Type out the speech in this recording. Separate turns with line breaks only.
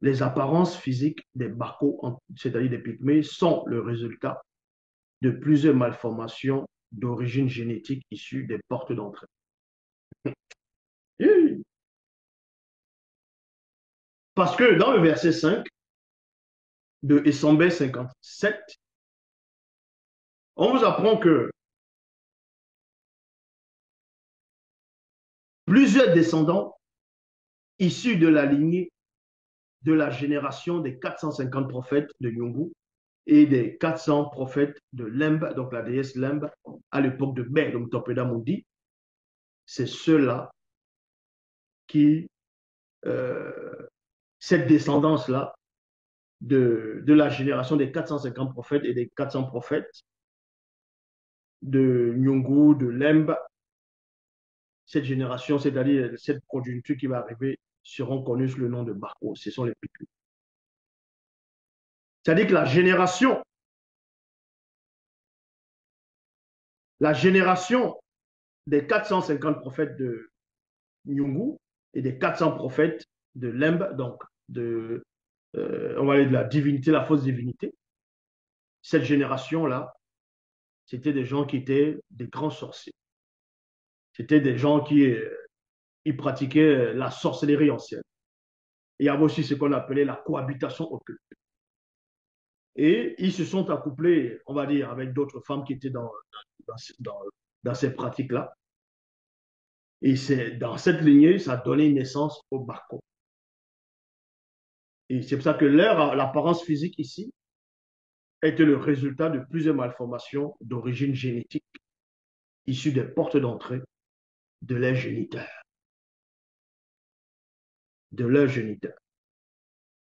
les apparences physiques des Bako, c'est-à-dire des pygmées, sont le résultat de plusieurs malformations d'origine génétique issues des portes d'entrée. Parce que dans le verset 5 de Essambé 57, on vous apprend que plusieurs descendants issus de la lignée de la génération des 450 prophètes de Nyungu et des 400 prophètes de Lemba, donc la déesse Lemba, à l'époque de Bé, donc Topeda Mundi, c'est ceux-là qui, cette descendance-là, de la génération des 450 prophètes et des 400 prophètes de Nyungu, de Lemba, cette génération, c'est-à-dire cette progéniture qui va arriver, seront connus sous le nom de Bako. Ce sont les Pygmées. C'est-à-dire que la génération des 450 prophètes de Nyungu et des 400 prophètes de Lemba, donc on va aller de la divinité, la fausse divinité, cette génération-là, c'était des gens qui étaient des grands sorciers. C'était des gens qui ils pratiquaient la sorcellerie ancienne. Il y avait aussi ce qu'on appelait la cohabitation occulte. Et ils se sont accouplés, on va dire, avec d'autres femmes qui étaient dans, dans, dans ces pratiques-là. Et c'est dans cette lignée, ça a donné naissance au Bako. Et c'est pour ça que l'apparence physique ici était le résultat de plusieurs malformations d'origine génétique issues des portes d'entrée de leurs géniteurs. De leurs géniteurs.